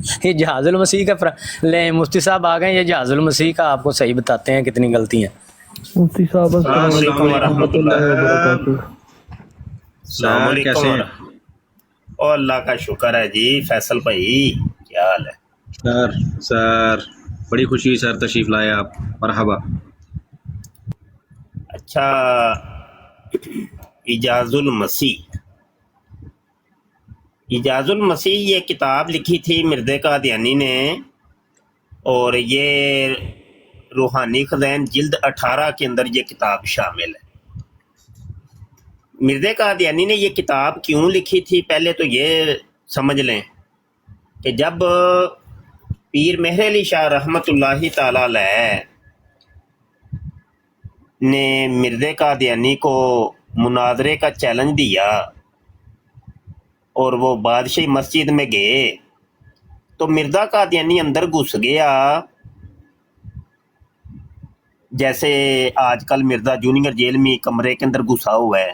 یہ جہاز المسیح کا لیں مفتی صاحب آ گئے. یہ جہاز المسیح کا آپ کو صحیح بتاتے ہیں کتنی غلطی ہیں. مفتی صاحب السلام علیکم ورحمۃ اللہ وبرکاتہ. السلام علیکم. کیسے ہیں؟ او اللہ کا شکر ہے جی. فیصل بھائی کیا حال ہے؟ سر بڑی خوشی سر تشریف لائے آپ. مرحبا. اچھا، اجاز المسیح. اجاز المسیح یہ کتاب لکھی تھی مرزا قادیانی نے، اور یہ روحانی خزائن جلد 18 کے اندر یہ کتاب شامل ہے. مرزا قادیانی نے یہ کتاب کیوں لکھی تھی پہلے تو یہ سمجھ لیں کہ جب پیر مہر علی شاہ رحمۃ اللہ تعالی علیہ نے مرزا قادیانی کو مناظرے کا چیلنج دیا اور وہ بادشاہی مسجد میں گئے، تو مرزا قادیانی اندر گھس گیا، جیسے آج کل مرزا جونیئر جیل میں کمرے کے اندر گھسا ہوا ہے،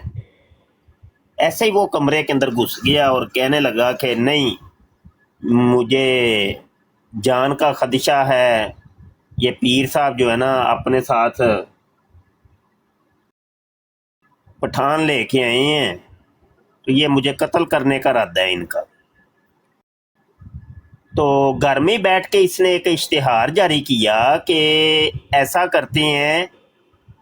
ایسے ہی وہ کمرے کے اندر گھس گیا اور کہنے لگا کہ نہیں، مجھے جان کا خدشہ ہے، یہ پیر صاحب جو ہے نا اپنے ساتھ پٹھان لے کے آئے ہیں، تو یہ مجھے قتل کرنے کا ارادہ ہے ان کا. تو گھر میں بیٹھ کے اس نے ایک اشتہار جاری کیا کہ ایسا کرتے ہیں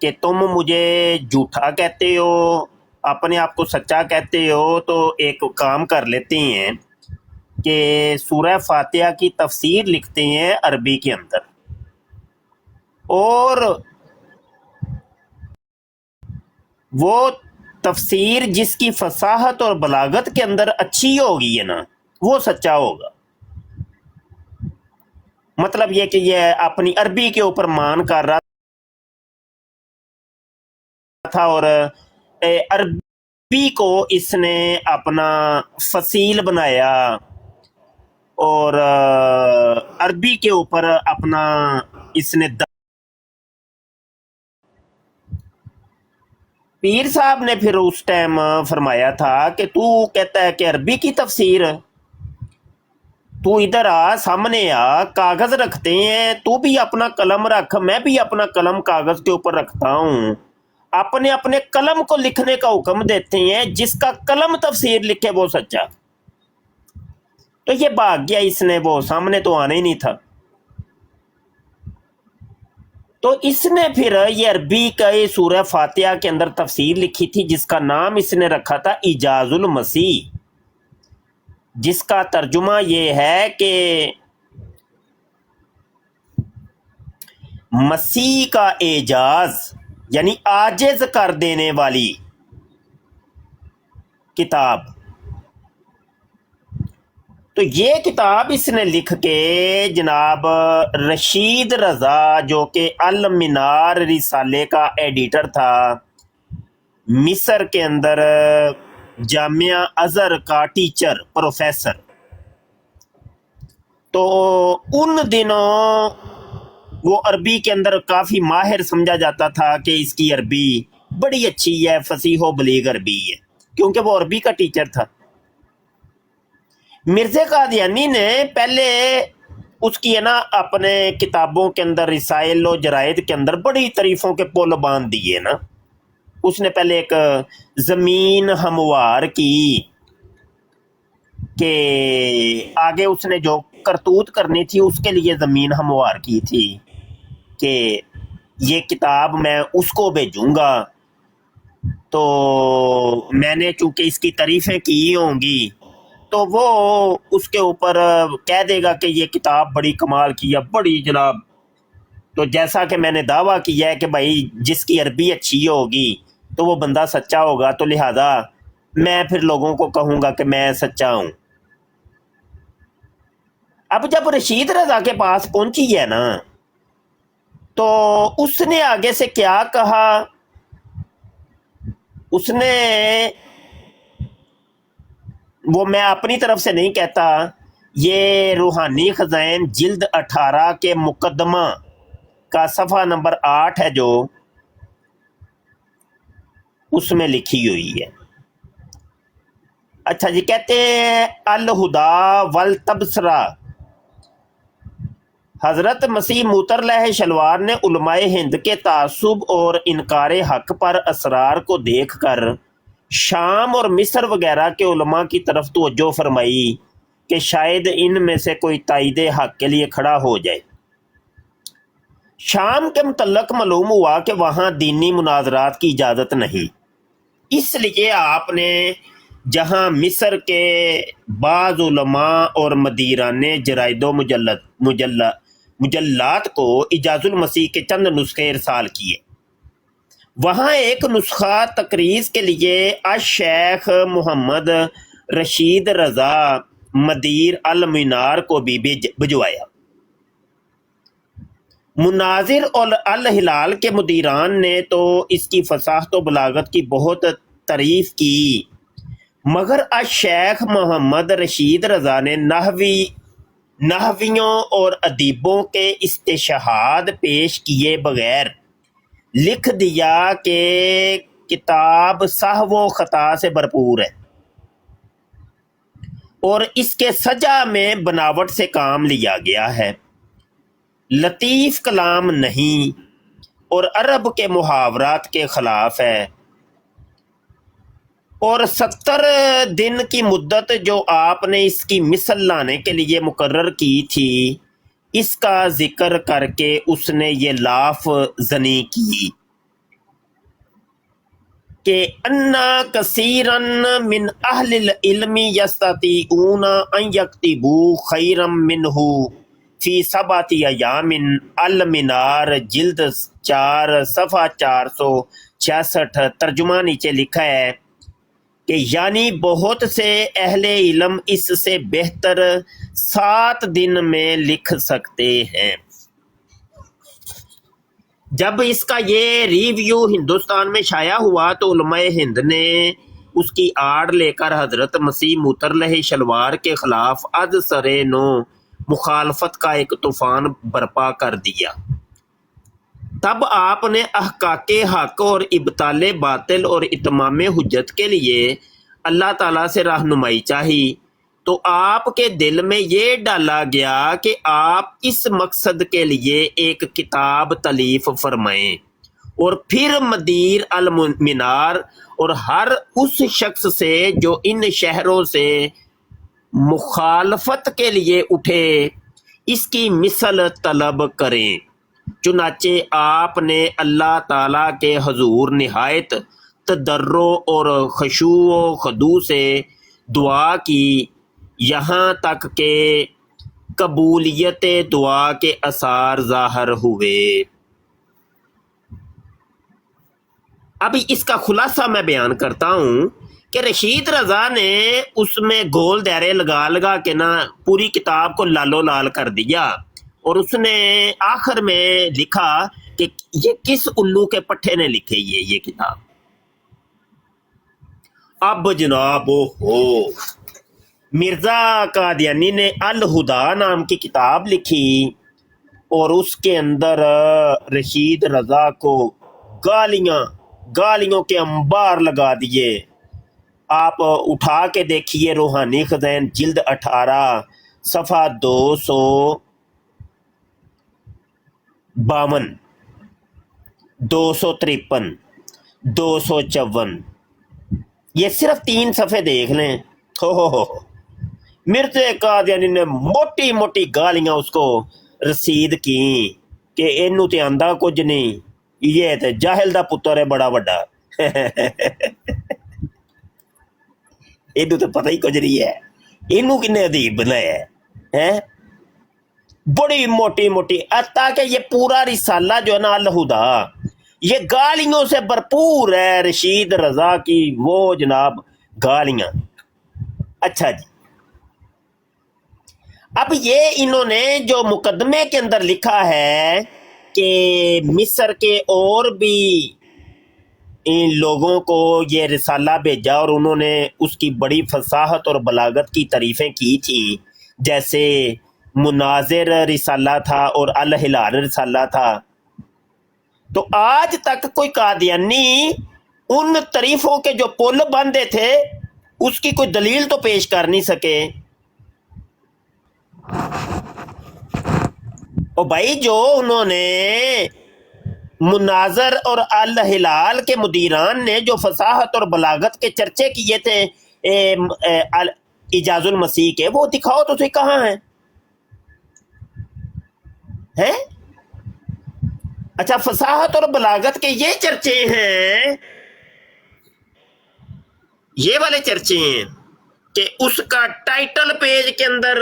کہ تم مجھے جھوٹا کہتے ہو، اپنے آپ کو سچا کہتے ہو، تو ایک کام کر لیتے ہیں کہ سورہ فاتحہ کی تفسیر لکھتے ہیں عربی کے اندر، اور وہ تفسیر جس کی فصاحت اور بلاغت کے اندر اچھی ہوگی ہے نا وہ سچا ہوگا. مطلب یہ کہ یہ اپنی عربی کے اوپر مان کر رہا تھا، اور عربی کو اس نے اپنا فصیل بنایا اور عربی کے اوپر اپنا اس نے پیر صاحب نے پھر اس ٹائم فرمایا تھا کہ تو کہتا ہے کہ عربی کی تفسیر، تو ادھر آ، سامنے آ، کاغذ رکھتے ہیں، تو بھی اپنا قلم رکھ، میں بھی اپنا قلم کاغذ کے اوپر رکھتا ہوں، اپنے اپنے قلم کو لکھنے کا حکم دیتے ہیں، جس کا قلم تفسیر لکھے وہ سچا. تو یہ بھاگ گیا، اس نے وہ سامنے تو آنا ہی نہیں تھا. تو اس نے پھر یہ عربی کا سورہ فاتحہ کے اندر تفسیر لکھی تھی جس کا نام اس نے رکھا تھا اجاز المسیح، جس کا ترجمہ یہ ہے کہ مسیح کا اعجاز، یعنی عاجز کر دینے والی کتاب. تو یہ کتاب اس نے لکھ کے جناب رشید رضا جو کہ المنار رسالے کا ایڈیٹر تھا، مصر کے اندر جامعہ ازہر کا ٹیچر پروفیسر، تو ان دنوں وہ عربی کے اندر کافی ماہر سمجھا جاتا تھا کہ اس کی عربی بڑی اچھی ہے، فصیح و بلیغ عربی ہے، کیونکہ وہ عربی کا ٹیچر تھا. مرزا قادیانی نے پہلے اس کی ہے نا اپنے کتابوں کے اندر، رسائل و جرائد کے اندر بڑی تعریفوں کے پل باندھ دیے نا. اس نے پہلے ایک زمین ہموار کی کہ آگے اس نے جو کرتوت کرنی تھی اس کے لیے زمین ہموار کی تھی کہ یہ کتاب میں اس کو بھیجوں گا، تو میں نے چونکہ اس کی تعریفیں کی ہوں گی تو وہ اس کے اوپر کہہ دے گا کہ یہ کتاب بڑی کمال کی ہے، بڑی جناب. تو جیسا کہ میں نے دعویٰ کیا ہے کہ بھائی جس کی عربی اچھی ہوگی تو وہ بندہ سچا ہوگا، تو لہذا میں پھر لوگوں کو کہوں گا کہ میں سچا ہوں. اب جب رشید رضا کے پاس پہنچی ہے نا تو اس نے آگے سے کیا کہا، اس نے، وہ میں اپنی طرف سے نہیں کہتا، یہ روحانی خزائن جلد 18 کے مقدمہ کا صفحہ نمبر 8 ہے جو اس میں لکھی ہوئی ہے. اچھا جی، کہتے ہیں الہدا والتبصرہ حضرت مسیح موترلہ شلوار نے علماء ہند کے تعصب اور انکار حق پر اسرار کو دیکھ کر شام اور مصر وغیرہ کے علماء کی طرف توجہ فرمائی کہ شاید ان میں سے کوئی تائید حق کے لیے کھڑا ہو جائے۔ شام کے متعلق معلوم ہوا کہ وہاں دینی مناظرات کی اجازت نہیں، اس لیے آپ نے جہاں مصر کے بعض علماء اور مدیران جرائد و مجلات کو اعجاز المسیح کے چند نسخے ارسال کیے، وہاں ایک نسخہ تقریض کے لیے الشیخ محمد رشید رضا مدیر المنار کو بھی بھجوایا۔ مناظر اور الہلال کے مدیران نے تو اس کی فصاحت و بلاغت کی بہت تعریف کی، مگر الشیخ محمد رشید رضا نے نحویوں اور ادیبوں کے استشہاد پیش کیے بغیر لکھ دیا کہ کتاب سہو و خطا سے بھرپور ہے اور اس کے سجا میں بناوٹ سے کام لیا گیا ہے، لطیف کلام نہیں اور عرب کے محاورات کے خلاف ہے، اور 70 دن کی مدت جو آپ نے اس کی مثل لانے کے لیے مقرر کی تھی، اس کا ذکر کر کے اس نے یہ لاف زنی کی کہ انا کثیرا من اہل العلم یستطیعون ان یکتبوا خیرا منہ فی 7 ایام۔ المنار جلد 4 صفحہ 466۔ ترجمہ نیچے لکھا ہے کہ یعنی بہت سے اہل علم اس سے بہتر 7 دن میں لکھ سکتے ہیں۔ جب اس کا یہ ریویو ہندوستان میں شائع ہوا تو علماء ہند نے اس کی آڑ لے کر حضرت مسیح موترلہ شلوار کے خلاف از سر نو مخالفت کا ایک طوفان برپا کر دیا۔ تب آپ نے احقاق حق اور ابطال باطل اور اتمام حجت کے لیے اللہ تعالیٰ سے رہنمائی چاہی، تو آپ کے دل میں یہ ڈالا گیا کہ آپ اس مقصد کے لیے ایک کتاب تالیف فرمائیں، اور پھر مدیر المنار اور ہر اس شخص سے جو ان شہروں سے مخالفت کے لیے اٹھے اس کی مثل طلب کریں۔ چنانچہ آپ نے اللہ تعالیٰ کے حضور نہایت تضرع اور خشوع و خضوع سے دعا کی، یہاں تک کہ قبولیت دعا کے آثار ظاہر ہوئے۔ ابھی اس کا خلاصہ میں بیان کرتا ہوں کہ رشید رضا نے اس میں گول دائرے لگا لگا کے نا پوری کتاب کو لالو لال کر دیا، اور اس نے آخر میں لکھا کہ یہ کس الو کے پٹھے نے لکھی یہ کتاب۔ اب جناب ہو مرزا قادیانی نے الہدا نام کی کتاب لکھی، اور اس کے اندر رشید رضا کو گالیوں کے انبار لگا دیے۔ آپ اٹھا کے دیکھیے روحانی خزین جلد 18 صفحہ 252، 253، 254، یہ صرف 3 صفحے دیکھ لیں۔ ہو مرزا قادیانی نے موٹی موٹی گالیاں اس کو رسید کی کہ اینو تے آندا کچھ نہیں، یہ تے جاہل دا پتر ہے بڑا وڈا، اینو تو پتہ ہی کچھ نہیں ہے، اینو کنے ادیب بنایا ہے، بڑی موٹی موٹی، تاکہ یہ پورا رسالہ جو ہے نا الہدا یہ گالیوں سے بھرپور ہے، رشید رضا کی وہ جناب گالیاں۔ اچھا جی، اب یہ انہوں نے جو مقدمے کے اندر لکھا ہے کہ مصر کے اور بھی ان لوگوں کو یہ رسالہ بھیجا اور انہوں نے اس کی بڑی فصاحت اور بلاغت کی تعریفیں کی تھیں، جیسے مناظر رسالہ تھا اور الہلال رسالہ تھا، تو آج تک کوئی قادیانی ان تعریفوں کے جو پل باندھے تھے اس کی کوئی دلیل تو پیش کر نہیں سکے۔ اور بھائی جو انہوں نے مناظر اور الہلال کے مدیران نے جو فصاحت اور بلاغت کے چرچے کیے تھے اعجاز المسیح کے، وہ دکھاؤ تو صحیح کہاں ہیں؟ اچھا فصاحت اور بلاغت کے یہ چرچے ہیں، یہ والے چرچے ہیں کہ اس کا ٹائٹل پیج کے اندر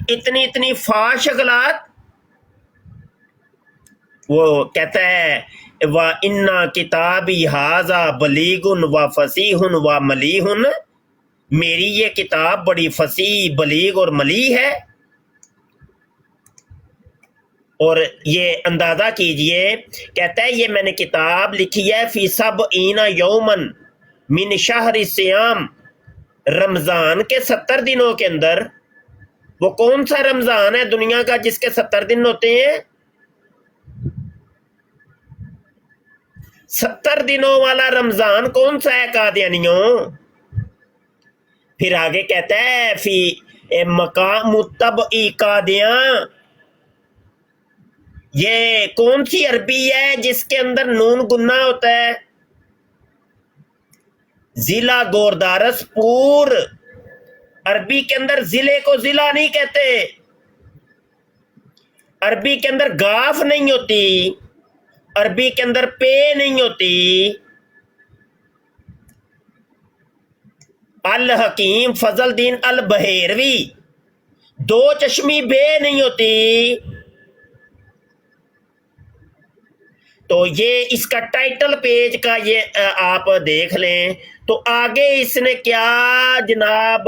اتنی اتنی فاش اغلاط، وہ کہتا ہے وَإِنَّ کتابی ہَذَا بَلِیغٌ وَفَصیحٌ وَمَلِیحٌ، میری یہ کتاب بڑی فصیح، بلیغ اور ملیح ہے۔ اور یہ اندازہ کیجئے، کہتا ہے یہ میں نے کتاب لکھی ہے فی سبعین یومن من شہر سیام، رمضان کے 70 دنوں کے اندر۔ وہ کون سا رمضان ہے دنیا کا جس کے 70 دن ہوتے ہیں؟ 70 دنوں والا رمضان کون سا ہے قادیانیوں؟ پھر آگے کہتا ہے فی مقام طبعی قادیاں، یہ کون سی عربی ہے جس کے اندر نون گنا ہوتا ہے؟ ضلع گوردارس پور، عربی کے اندر ضلع کو ضلع نہیں کہتے، عربی کے اندر گاف نہیں ہوتی، عربی کے اندر پے نہیں ہوتی، الحکیم فضل الدین البحیروی دو چشمی بے نہیں ہوتی۔ تو یہ اس کا ٹائٹل پیج کا یہ آپ دیکھ لیں تو آگے اس نے کیا جناب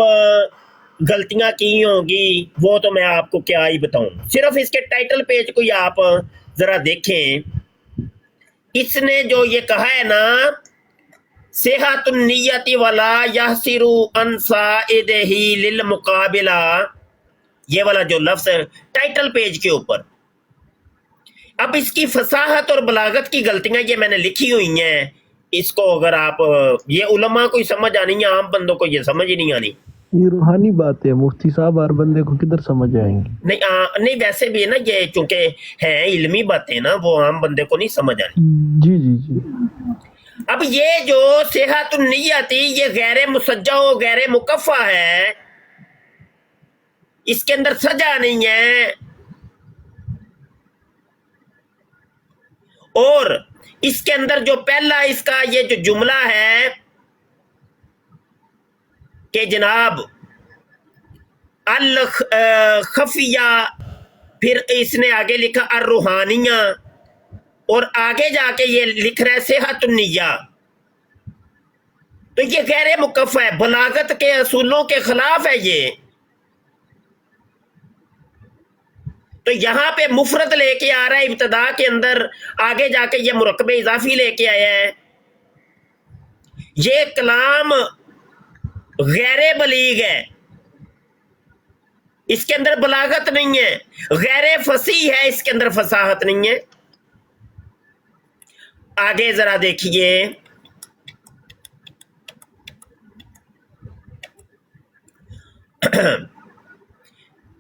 غلطیاں کی ہوں گی وہ تو میں آپ کو کیا ہی بتاؤں۔ صرف اس کے ٹائٹل پیج کو ہی آپ ذرا دیکھیں، اس نے جو یہ کہا ہے نا صحت النیت ولا یحسر عن صائدہ للمقابلہ، یہ والا جو لفظ ہے ٹائٹل پیج کے اوپر، اب اس کی فصاحت اور بلاغت کی غلطیاں یہ میں نے لکھی ہوئی ہیں، اس کو اگر آپ یہ علماء کو ہی سمجھ آنی ہے، عام بندوں کو یہ سمجھ ہی نہیں آنی۔ یہ روحانی بات ہے مفتی صاحب، ہر بندے کو کدھر سمجھ آئیں گی؟ نہیں ویسے بھی ہے نا، یہ چونکہ ہیں علمی باتیں نا، وہ عام بندے کو نہیں سمجھ آنی۔ جی جی جی۔ اب یہ جو صحت النیتی یہ غیر مسجع و غیر مکفہ ہے، اس کے اندر سجا نہیں ہے، اور اس کے اندر جو پہلا اس کا یہ جو جملہ ہے کہ جناب الخفیہ، پھر اس نے آگے لکھا الروحانیہ، اور آگے جا کے یہ لکھ رہا ہے صحت النیہ، تو یہ غیر مکفہ ہے، بلاغت کے اصولوں کے خلاف ہے یہ۔ تو یہاں پہ مفرد لے کے آ رہا ہے ابتدا کے اندر، آگے جا کے یہ مرکب اضافی لے کے آیا ہے، یہ کلام غیر بلیغ ہے، اس کے اندر بلاغت نہیں ہے، غیر فصیح ہے، اس کے اندر فصاحت نہیں ہے۔ آگے ذرا دیکھیے،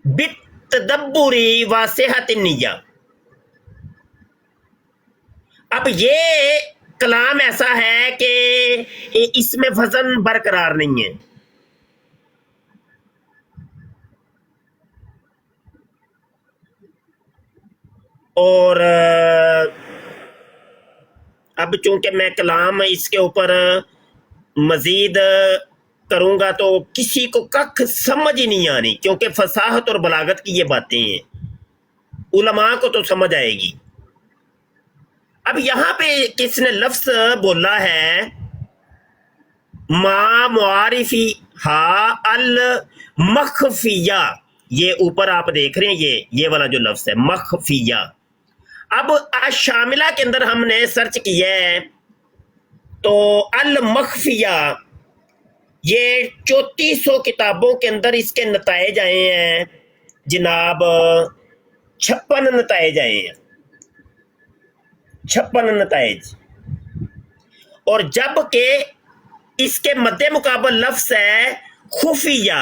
بالتدبری و صحت النیہ، اب یہ کلام ایسا ہے کہ اس میں وزن برقرار نہیں ہے، اور اب چونکہ میں کلام اس کے اوپر مزید کروں گا تو کسی کو کخ سمجھ ہی نہیں آنی، کیونکہ فصاحت اور بلاغت کی یہ باتیں ہیں، علماء کو تو سمجھ آئے گی۔ اب یہاں پہ کس نے لفظ بولا ہے ما معارفی ہا المخفیہ، یہ اوپر آپ دیکھ رہے ہیں یہ والا جو لفظ ہے مخفیہ۔ اب شاملہ کے اندر ہم نے سرچ کیا ہے تو المخفیہ یہ 3400 کتابوں کے اندر اس کے نتائج آئے ہیں جناب، 56 نتائج آئے ہیں، 56 نتائج، اور جب کہ اس کے مد مقابل لفظ ہے خفیہ،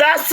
10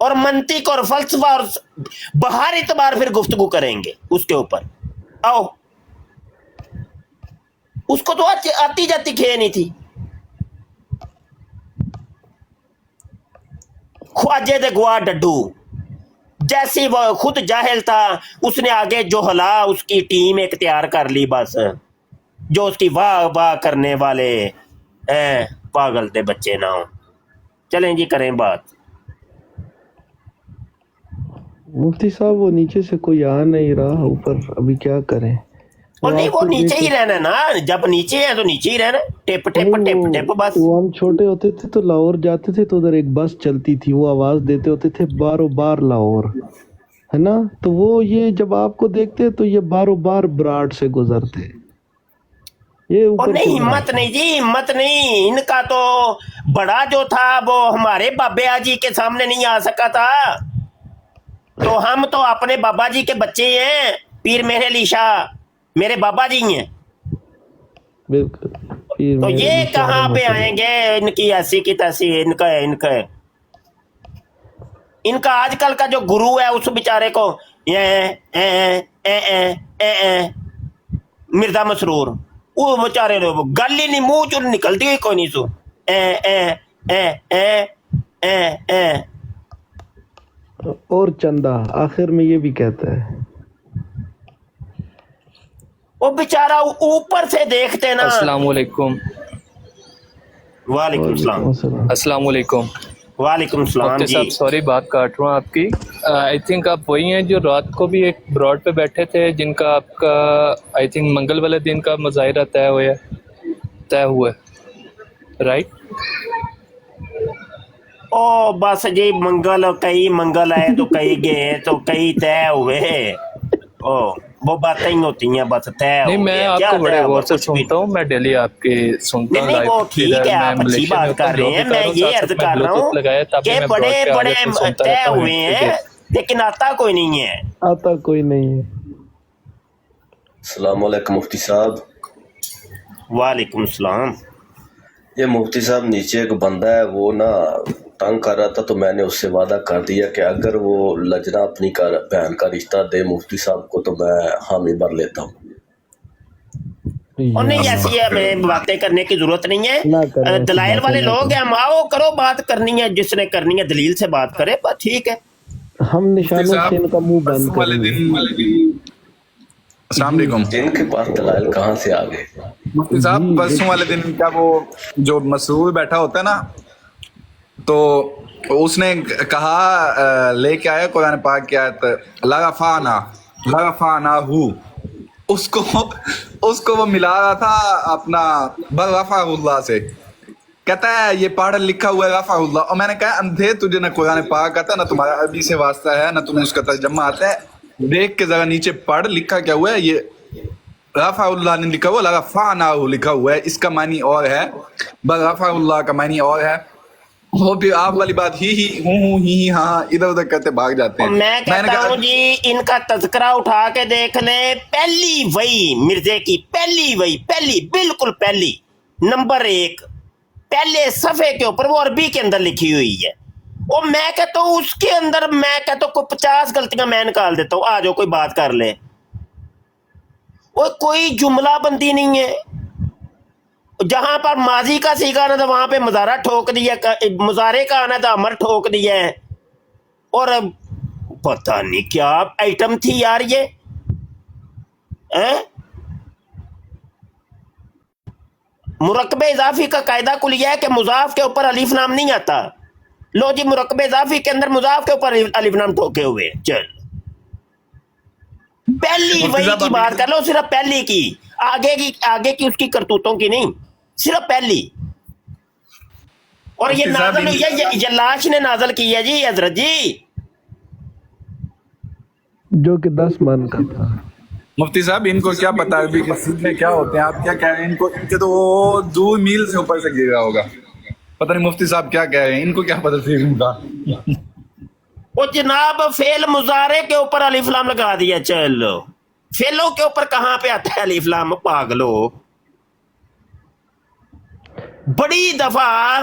اور منطق اور فلسفہ اور بہر اعتبار پھر گفتگو کریں گے اس کے اوپر. آؤ. اس کو تو آتی جاتی کھے نہیں تھی. خواجے دے گوا ڈڈو جیسی وہ خود جاہل تھا, اس نے آگے جو ہلا اس کی ٹیم ایک تیار کر لی بس, جو اس کی واہ واہ کرنے والے پاگل دے بچے نہ ہوں. چلیں جی کریں بات. مفتی صاحب وہ نیچے سے کوئی آ نہیں رہا اوپر, ابھی کیا کریں؟ اور نہیں وہ نیچے ہی رہنا نا, جب نیچے ہے تو نیچے ہی رہنا, ٹپ ٹپ ٹپ ٹپ بس. وہ ہم چھوٹے ہوتے تھے تو لاہور جاتے تھے تو ادھر ایک بس چلتی تھی, وہ آواز دیتے ہوتے تھے بارو بار لاہور, ہے نا؟ تو وہ یہ جب آپ کو دیکھتے تو یہ بارو بار براڈ سے گزرتے. یہ اور اوپر نہیں ہمت نہیں جی, ہمت نہیں. ان کا تو بڑا جو تھا وہ ہمارے بابے جی کے سامنے نہیں آ سکا تھا, تو ہم تو اپنے بابا جی کے بچے ہیں. پیر میرے علی شاہ میرے بابا جی ہیں, بالکل. تو یہ کہاں پہ آئیں گے ان کی ایسی کی تیسی. ان کا آج کل کا جو گرو ہے اس بیچارے کو مرزا مسرور, وہ بیچارے گل ہی نہیں منہ چ نکلتی ہوئی کوئی نہیں سو. اور چندہ آخر میں یہ بھی کہتا ہے. وہ بیچارہ اوپر سے دیکھتے نا. السلام علیکم. وعلیکم السلام. السلام علیکم. وعلیکم السلام مفتی جی. صاحب سوری بات کاٹ رہا ہوں آپ کی. آئی تھنک آپ وہی ہیں جو رات کو بھی ایک براڈ پہ بیٹھے تھے, جن کا آپ کا آئی تھنک منگل والے دن کا مظاہرہ طے ہوا ہے, رائٹ؟ او بس جی منگل, کئی منگل آئے تو کئی گئے تو کئی طے ہوئے. او وہ باتیں ہی ہوتی ہیں بس, طے نہیں ہو میں گیا. آپ کیا کو بڑے طے غور ہوا؟ سے کچھ بھی سنتا ہوں, میں ڈیلی آپ کی سنتا ہوں نہیں لائیو. وہ ٹھیک ہے, آپ اچھی بات کر رہے ہیں. میں یہ عرض کر رہا ہوں کہ بڑے بڑے طے ہوئے ہیں لیکن آتا کوئی نہیں ہے. آتا کوئی نہیں ہے. السلام علیکم مفتی صاحب. وعلیکم السلام. یہ مفتی صاحب نیچے ایک بندہ ہے, وہ نا تنگ کر رہا تھا, تو میں نے اس سے وعدہ کر دیا کہ اگر وہ لجنا اپنی بہن کا رشتہ دے مفتی صاحب کو تو میں حامی بھر لیتا ہوں. اور نہیں ایسی ہمیں باتیں کرنے کی ضرورت نہیں نہ ہے. کریں, دلائل والے لوگ ہیں, ہم آؤ کرو بات کرنی ہے, جس نے کرنی ہے دلیل سے بات کرے, بس ٹھیک ہے. ہم نشانوں سے ان کا منہ بند کریں گے. السلام علیکم. ان کے پاس دلائل کہاں سے آ گئے؟ مفتی صاحب پرسوں والے دن کا وہ جو مسرور بیٹھا ہوتا ہے نا, تو اس نے کہا لے کے آیا قرآن پاک کی آیت لرفعنا ہو, اس کو وہ ملا رہا تھا اپنا بل رفع اللہ سے. کہتا ہے یہ پڑھ لکھا ہوا ہے رفع اللہ, اور میں نے کہا اندھے تجھے نہ قرآن پاک آتا, نہ تمہارا عربی سے واسطہ ہے, نہ تمہیں اس کا ترجمہ آتا ہے. دیکھ کے ذرا نیچے پڑھ لکھا کیا ہوا ہے. یہ رفع اللہ نے لکھا ہوا, لرفعنا لکھا ہوا ہے, اس کا معنی اور ہے, بل رفع اللہ کا معنی اور ہے. وہ بھی آپ والی بات ہی ہاں ادھر ادھر کرتے بھاگ جاتے ہیں. میں کہتا ہوں جی ان کا تذکرہ اٹھا کے دیکھ لیں, پہلی وہی مرزے کی پہلی وہی, پہلی بالکل پہلی نمبر 1 پہلے صفحے کے اوپر وہ عربی کے اندر لکھی ہوئی ہے. اور میں کہتا ہوں اس کے اندر میں کہتا ہوں کوئی 50 غلطیاں میں نکال دیتا ہوں. آ جاؤ کوئی بات کر لے. وہ کوئی جملہ بندی نہیں ہے. جہاں پر ماضی کا سیگا آنا تھا وہاں پہ مضارع ٹھوک دیا, مضارع کا آنا تھا امر ٹھوک دیا ہے. اور پتہ نہیں کیا آئٹم تھی یار یہ. مرکب اضافی کا قاعدہ کل یہ ہے کہ مضاف کے اوپر الف نام نہیں آتا. لو جی مرکب اضافی کے اندر مضاف کے اوپر الف نام ٹھوکے ہوئے. چل پہلی وہی کی بات کر لو, صرف پہلی کی, آگے کی اس کی کرتوتوں کی نہیں, صرف پہلی. اور یہ نازل ہوئی ہے, یہ لاش نے نازل کی ہے جی حضرت جی, جو کہ 10 من کا تھا. مفتی صاحب ان کو کیا پتا عربی کے سیکھنے کیا ہوتے ہیں, آپ کیا کہہ رہے ہیں؟ ان کے تو وہ 2 میل سے اوپر سے گر رہا ہوگا. پتہ نہیں مفتی صاحب کیا کہہ رہے ہیں, ان کو کیا پتہ سیکھنے کا. وہ جناب فعل مضارع کے اوپر الف لام لگا دیا. چلو فعلوں کے اوپر کہاں پہ آتا ہے الف لام, پاگلو. بڑی دفعہ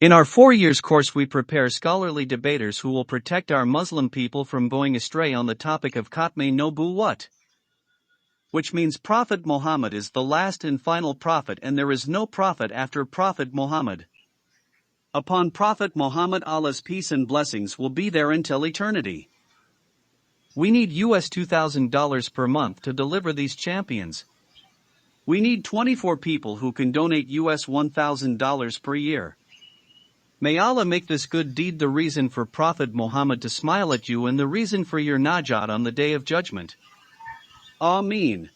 In our 4 years course we prepare scholarly debaters who will protect our Muslim people from going astray on the topic of Khatme Nubuwwat. Which means Prophet Muhammad is the last and final prophet and there is no prophet after Prophet Muhammad. Upon Prophet Muhammad Allah's peace and blessings will be there until eternity. We need US $2,000 per month to deliver these champions. We need 24 people who can donate US $1,000 per year. May Allah make this good deed the reason for Prophet Muhammad to smile at you and the reason for your najat on the Day of Judgment. Ameen.